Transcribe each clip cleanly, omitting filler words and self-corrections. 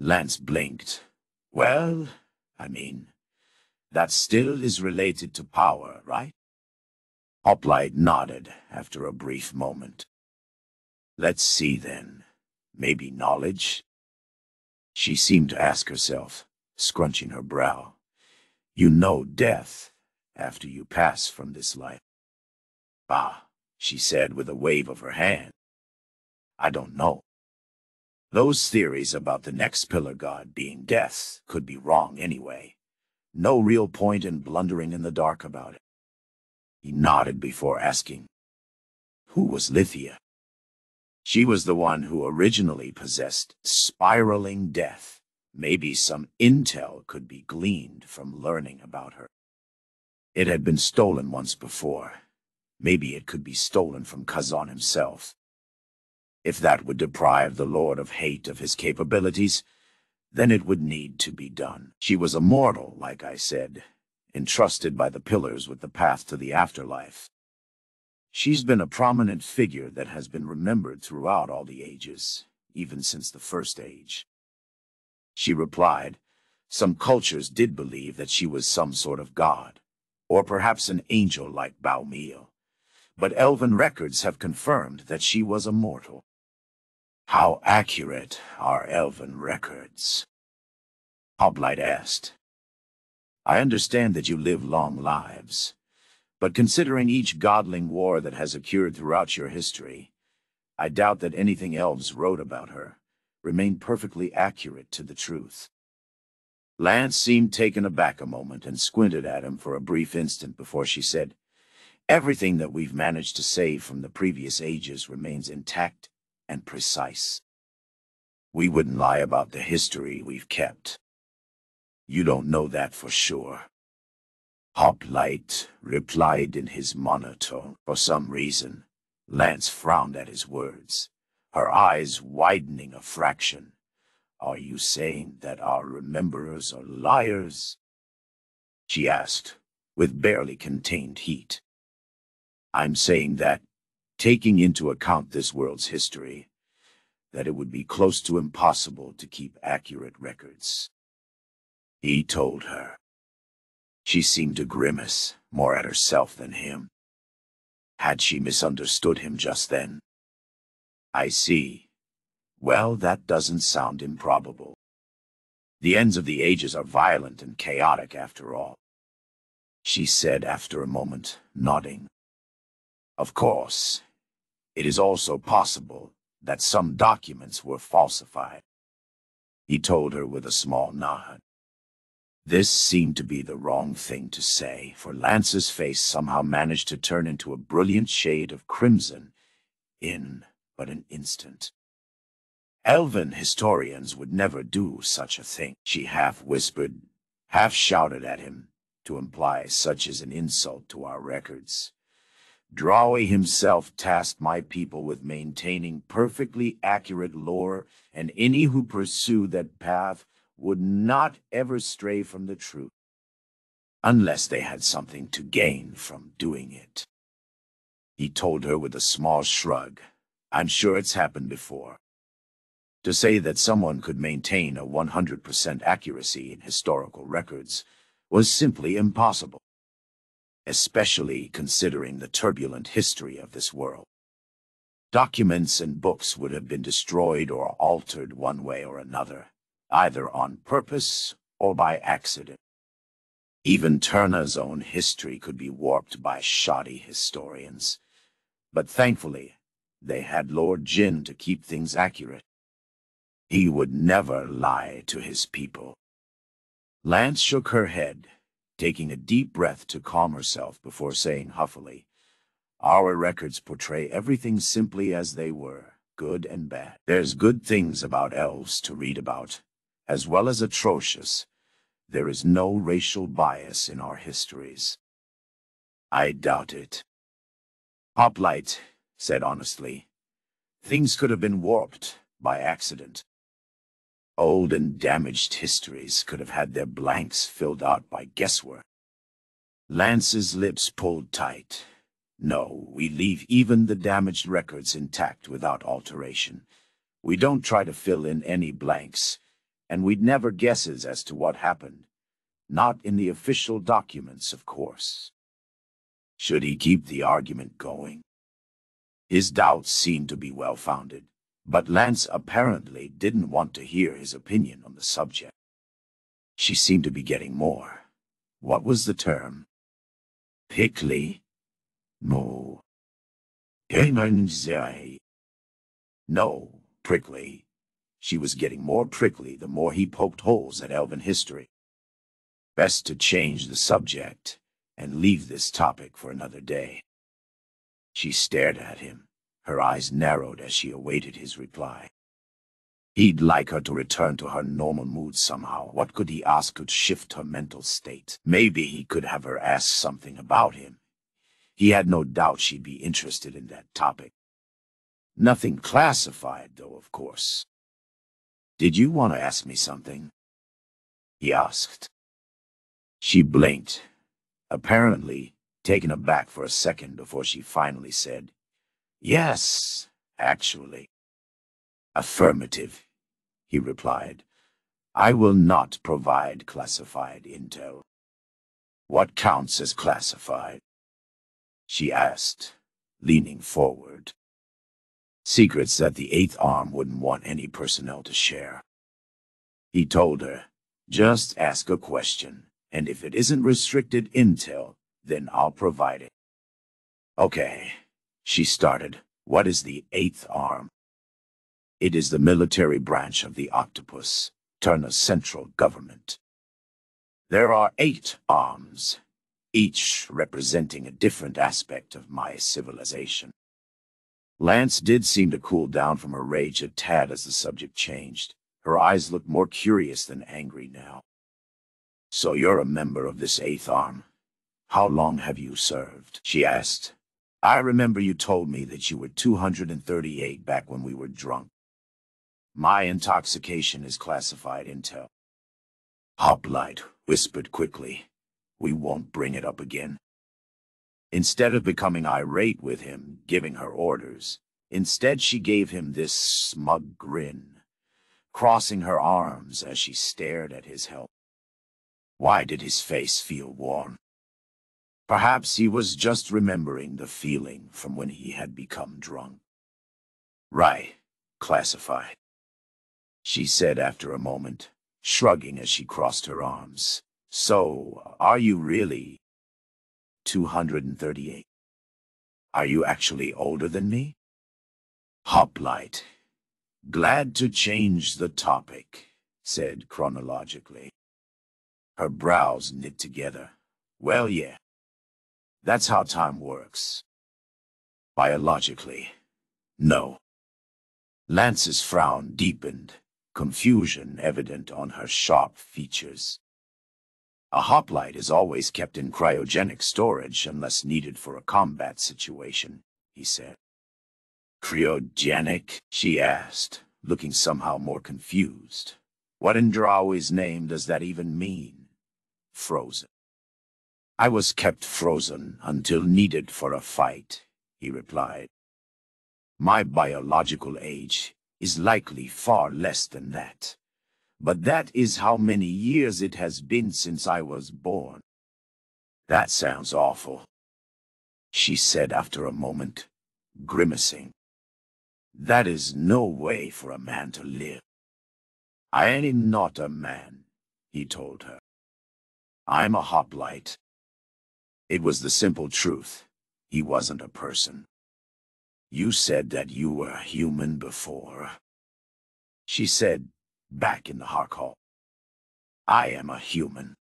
Lance blinked. Well, I mean, that still is related to power, right? Hoplite nodded after a brief moment. Let's see then. Maybe knowledge? She seemed to ask herself, scrunching her brow. You know death after you pass from this life. Ah, she said with a wave of her hand. I don't know. Those theories about the next pillar god being death could be wrong anyway. No real point in blundering in the dark about it. He nodded before asking, who was Lithia? She was the one who originally possessed spiraling death. Maybe some intel could be gleaned from learning about her. It had been stolen once before. Maybe it could be stolen from Kazan himself. If that would deprive the Lord of Hate of his capabilities, then it would need to be done. She was immortal, like I said, entrusted by the pillars with the path to the afterlife. She's been a prominent figure that has been remembered throughout all the ages, even since the First Age. She replied, some cultures did believe that she was some sort of god, or perhaps an angel like Baumil, but elven records have confirmed that she was immortal. How accurate are elven records? Hoplite asked. I understand that you live long lives, but considering each godling war that has occurred throughout your history, I doubt that anything elves wrote about her remained perfectly accurate to the truth. Lance seemed taken aback a moment and squinted at him for a brief instant before she said, everything that we've managed to save from the previous ages remains intact and precise. We wouldn't lie about the history we've kept. You don't know that for sure. Hoplite replied in his monotone. For some reason, Lance frowned at his words, her eyes widening a fraction. Are you saying that our rememberers are liars? She asked, with barely contained heat. I'm saying that, taking into account this world's history, that it would be close to impossible to keep accurate records. He told her. She seemed to grimace, more at herself than him. Had she misunderstood him just then? I see. Well, that doesn't sound improbable. The ends of the ages are violent and chaotic after all, she said after a moment, nodding. Of course, it is also possible that some documents were falsified. He told her with a small nod. This seemed to be the wrong thing to say, for Lance's face somehow managed to turn into a brilliant shade of crimson in but an instant. Elven historians would never do such a thing, she half whispered, half shouted at him, to imply such is an insult to our records. Drawi himself tasked my people with maintaining perfectly accurate lore, and any who pursue that path would not ever stray from the truth, unless they had something to gain from doing it. He told her with a small shrug, I'm sure it's happened before. To say that someone could maintain a 100% accuracy in historical records was simply impossible, especially considering the turbulent history of this world. Documents and books would have been destroyed or altered one way or another, either on purpose or by accident. Even Turna's own history could be warped by shoddy historians, but thankfully, they had Lord Jin to keep things accurate. He would never lie to his people. Lance shook her head, taking a deep breath to calm herself before saying huffily, our records portray everything simply as they were, good and bad. There's good things about elves to read about, as well as atrocious. There is no racial bias in our histories. I doubt it. Hoplite said honestly, things could have been warped by accident. Old and damaged histories could have had their blanks filled out by guesswork. Lance's lips pulled tight. No, we leave even the damaged records intact without alteration. We don't try to fill in any blanks. and we'd never guesses as to what happened. Not in the official documents, of course. Should he keep the argument going? His doubts seemed to be well-founded, but Lance apparently didn't want to hear his opinion on the subject. She seemed to be getting more. What was the term? Prickly? No. No, prickly. She was getting more prickly the more he poked holes at elven history. Best to change the subject and leave this topic for another day. She stared at him, her eyes narrowed as she awaited his reply. He'd like her to return to her normal mood somehow. What could he ask to shift her mental state? Maybe he could have her ask something about him. He had no doubt she'd be interested in that topic. Nothing classified, though, of course. Did you want to ask me something? He asked. She blinked, apparently taken aback for a second before she finally said, "Yes, actually." "Affirmative," he replied. "I will not provide classified intel." "What counts as classified?" she asked, leaning forward. "Secrets that the Eighth Arm wouldn't want any personnel to share." He told her, "Just ask a question, and if it isn't restricted intel, then I'll provide it." "Okay," she started. "What is the Eighth Arm?" "It is the military branch of the Octopus, Terna central government. There are 8 arms, each representing a different aspect of my civilization." Lance did seem to cool down from her rage a tad as the subject changed. Her eyes looked more curious than angry now. "So you're a member of this 8th Arm. How long have you served?" she asked. "I remember you told me that you were 238 back when we were drunk." "My intoxication is classified intel." Hoplite whispered quickly, "We won't bring it up again." Instead of becoming irate with him, giving her orders, instead she gave him this smug grin, crossing her arms as she stared at his help. Why did his face feel warm? Perhaps he was just remembering the feeling from when he had become drunk. "Right, classified," she said after a moment, shrugging as she crossed her arms. "So, are you really 238? Are you actually older than me?" Hoplite, "Glad to change the topic," said chronologically. Her brows knit together. "Well, yeah. That's how time works. Biologically, no." Lance's frown deepened, confusion evident on her sharp features. "A hoplite is always kept in cryogenic storage unless needed for a combat situation," he said. "Cryogenic?" she asked, looking somehow more confused. "What in Drawi's name does that even mean?" "Frozen." "I was kept frozen until needed for a fight," he replied. "My biological age is likely far less than that. But that is how many years it has been since I was born." "That sounds awful," she said after a moment, grimacing. "That is no way for a man to live." "I am not a man," he told her. "I'm a hoplite." It was the simple truth. He wasn't a person. "You said that you were human before," she said, back in the Hark Hall. "I am a human,"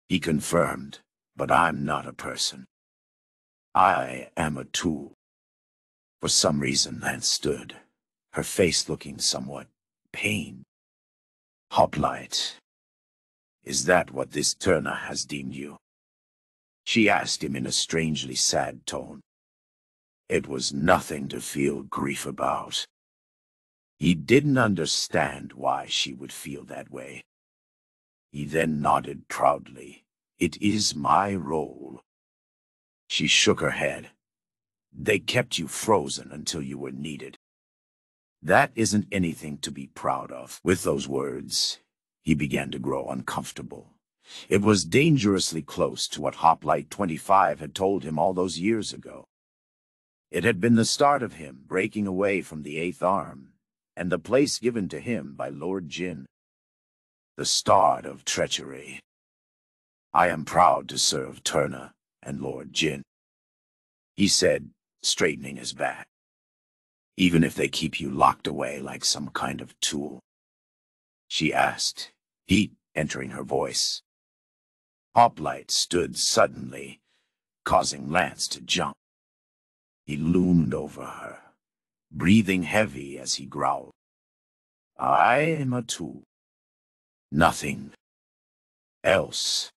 he confirmed, "but I'm not a person. I am a tool." For some reason, Lance stood, her face looking somewhat pained. "Hoplite, is that what this Terna has deemed you?" she asked him in a strangely sad tone. It was nothing to feel grief about. He didn't understand why she would feel that way. He then nodded proudly. "It is my role." She shook her head. "They kept you frozen until you were needed." That isn't anything to be proud of. With those words, he began to grow uncomfortable. It was dangerously close to what Hoplite 25 had told him all those years ago. It had been the start of him breaking away from the Eighth Arm, and the place given to him by Lord Jin. The start of treachery. "I am proud to serve Turner and Lord Jin," he said, straightening his back. "Even if they keep you locked away like some kind of tool?" she asked, heat entering her voice. Hoplite stood suddenly, causing Lance to jump. He loomed over her, breathing heavy as he growled, "I am a tool. Nothing else."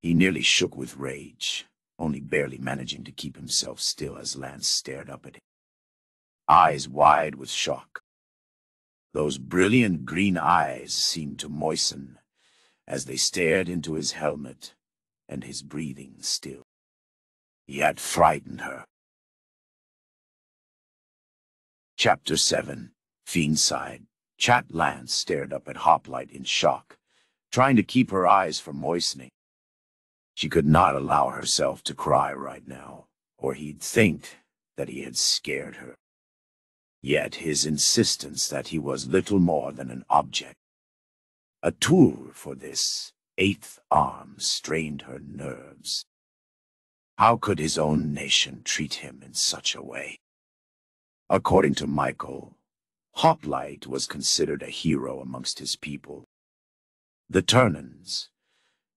He nearly shook with rage, only barely managing to keep himself still as Lance stared up at him, eyes wide with shock. Those brilliant green eyes seemed to moisten as they stared into his helmet, and his breathing still. He had frightened her. Chapter 7. Fiendside. Chat Lance stared up at Hoplite in shock, trying to keep her eyes from moistening. She could not allow herself to cry right now, or he'd think that he had scared her. Yet his insistence that he was little more than an object, a tool for this Eighth Arm, strained her nerves. How could his own nation treat him in such a way? According to Michael, Hoplite was considered a hero amongst his people, the Turnans.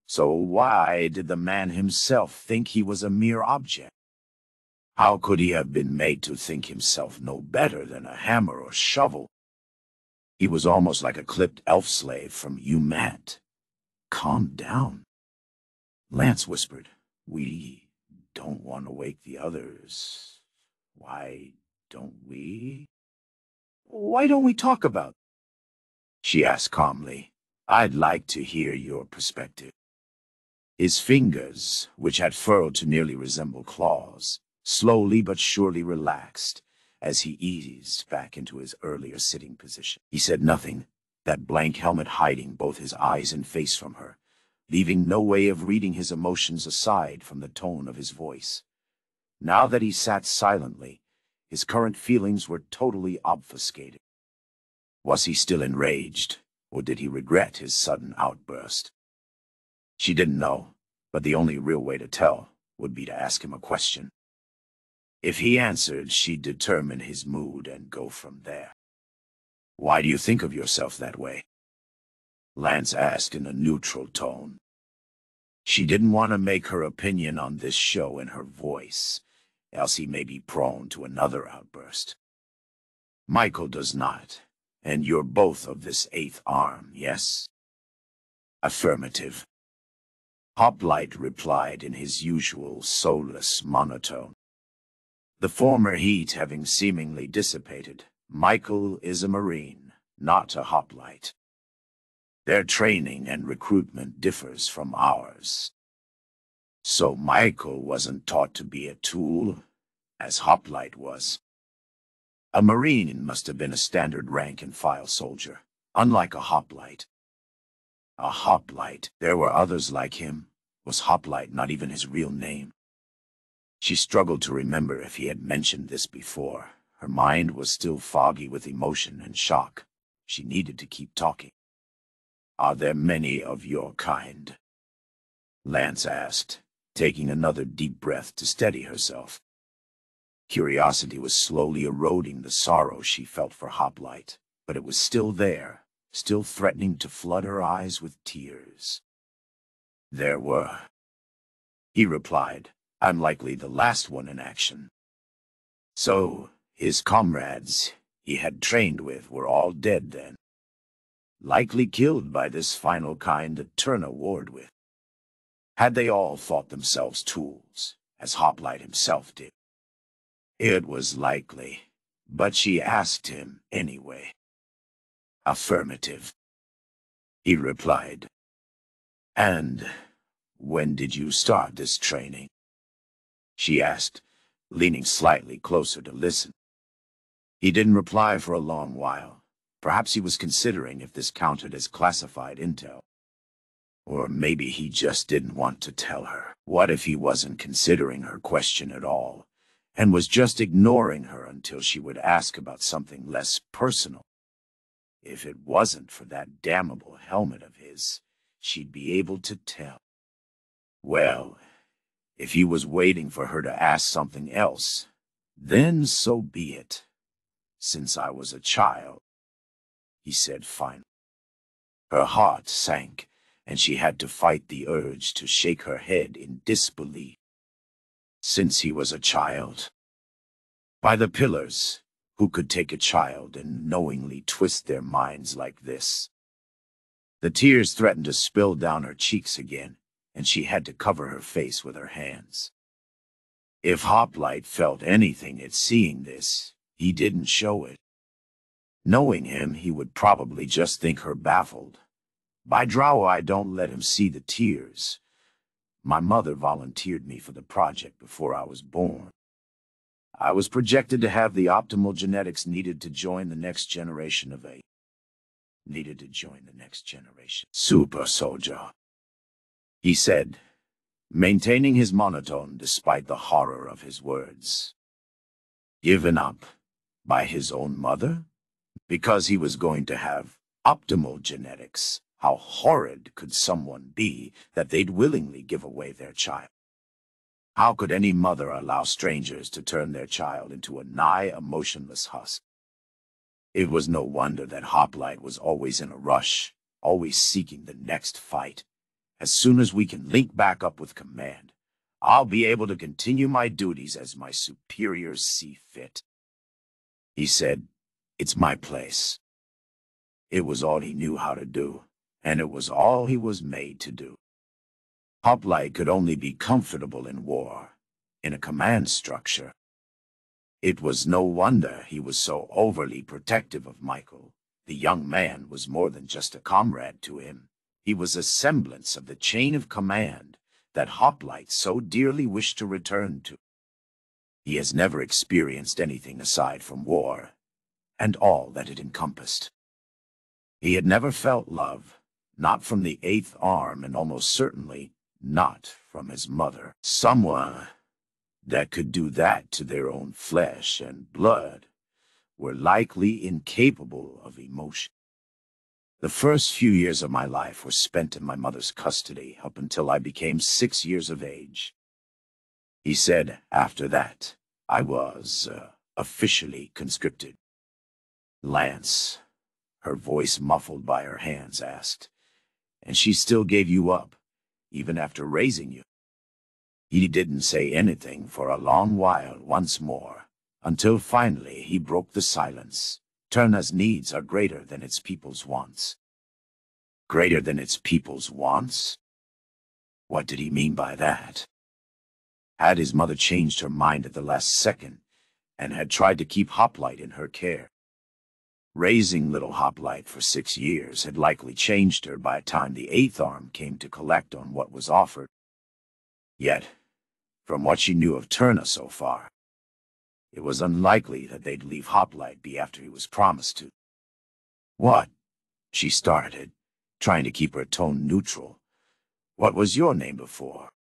So why did the man himself think he was a mere object? How could he have been made to think himself no better than a hammer or shovel? He was almost like a clipped elf slave from Umat. "Calm down," Lance whispered. "We don't want to wake the others. Why don't we? Why don't we talk about it?" she asked calmly. "I'd like to hear your perspective." His fingers, which had furrowed to nearly resemble claws, slowly but surely relaxed as he eased back into his earlier sitting position. He said nothing, that blank helmet hiding both his eyes and face from her, leaving no way of reading his emotions aside from the tone of his voice. Now that he sat silently, his current feelings were totally obfuscated. Was he still enraged, or did he regret his sudden outburst? She didn't know, but the only real way to tell would be to ask him a question. If he answered, she'd determine his mood and go from there. "Why do you think of yourself that way?" Lance asked in a neutral tone. She didn't want to make her opinion on this show in her voice, else he may be prone to another outburst. "Michael does not, and you're both of this Eighth Arm, yes?" "Affirmative," Hoplite replied in his usual soulless monotone. The former heat having seemingly dissipated, Michael is a Marine, not a Hoplite. Their training and recruitment differs from ours. So Michael wasn't taught to be a tool, as Hoplite was. A Marine must have been a standard rank-and-file soldier, unlike a Hoplite. A Hoplite. There were others like him. Was Hoplite not even his real name? She struggled to remember if he had mentioned this before. Her mind was still foggy with emotion and shock. She needed to keep talking. "Are there many of your kind?" Lance asked, taking another deep breath to steady herself. Curiosity was slowly eroding the sorrow she felt for Hoplite, but it was still there, still threatening to flood her eyes with tears. "There were," he replied. "I'm likely the last one in action." So, his comrades he had trained with were all dead then. Likely killed by this final kind that Turner warred with. Had they all thought themselves tools, as Hoplite himself did? It was likely, but she asked him anyway. "Affirmative," he replied. "And when did you start this training?" she asked, leaning slightly closer to listen. He didn't reply for a long while. Perhaps he was considering if this counted as classified intel. Or maybe he just didn't want to tell her. What if he wasn't considering her question at all, and was just ignoring her until she would ask about something less personal? If it wasn't for that damnable helmet of his, she'd be able to tell. Well, if he was waiting for her to ask something else, then so be it. Since I was a child, he said finally. Her heart sank, and she had to fight the urge to shake her head in disbelief. Since he was a child. By the pillars, who could take a child and knowingly twist their minds like this? The tears threatened to spill down her cheeks again, and she had to cover her face with her hands. If Hoplite felt anything at seeing this, he didn't show it. Knowing him, he would probably just think her baffled. By Drow, I don't let him see the tears. My mother volunteered me for the project before I was born. I was projected to have the optimal genetics needed to join the next generation of super soldier, he said, maintaining his monotone despite the horror of his words. Given up by his own mother? Because he was going to have optimal genetics. How horrid could someone be that they'd willingly give away their child? How could any mother allow strangers to turn their child into a nigh emotionless husk? It was no wonder that Hoplite was always in a rush, always seeking the next fight. As soon as we can link back up with command, I'll be able to continue my duties as my superiors see fit. He said, "It's my place." It was all he knew how to do, and it was all he was made to do. Hoplite could only be comfortable in war, in a command structure. It was no wonder he was so overly protective of Michael. The young man was more than just a comrade to him. He was a semblance of the chain of command that Hoplite so dearly wished to return to. He has never experienced anything aside from war, and all that it encompassed. He had never felt love, not from the Eighth Arm, and almost certainly not from his mother. Someone that could do that to their own flesh and blood were likely incapable of emotion. The first few years of my life were spent in my mother's custody up until I became 6 years of age. He said after that, I was officially conscripted. Lance, her voice muffled by her hands, asked, "And she still gave you up, even after raising you?" He didn't say anything for a long while once more, until finally he broke the silence. Terna's needs are greater than its people's wants. Greater than its people's wants? What did he mean by that? Had his mother changed her mind at the last second, and had tried to keep Hoplite in her care? Raising little Hoplite for 6 years had likely changed her by the time the Eighth Arm came to collect on what was offered. Yet, from what she knew of Terna so far, it was unlikely that they'd leave Hoplite be after he was promised to. "What?" she started, trying to keep her tone neutral. "What was your name before?"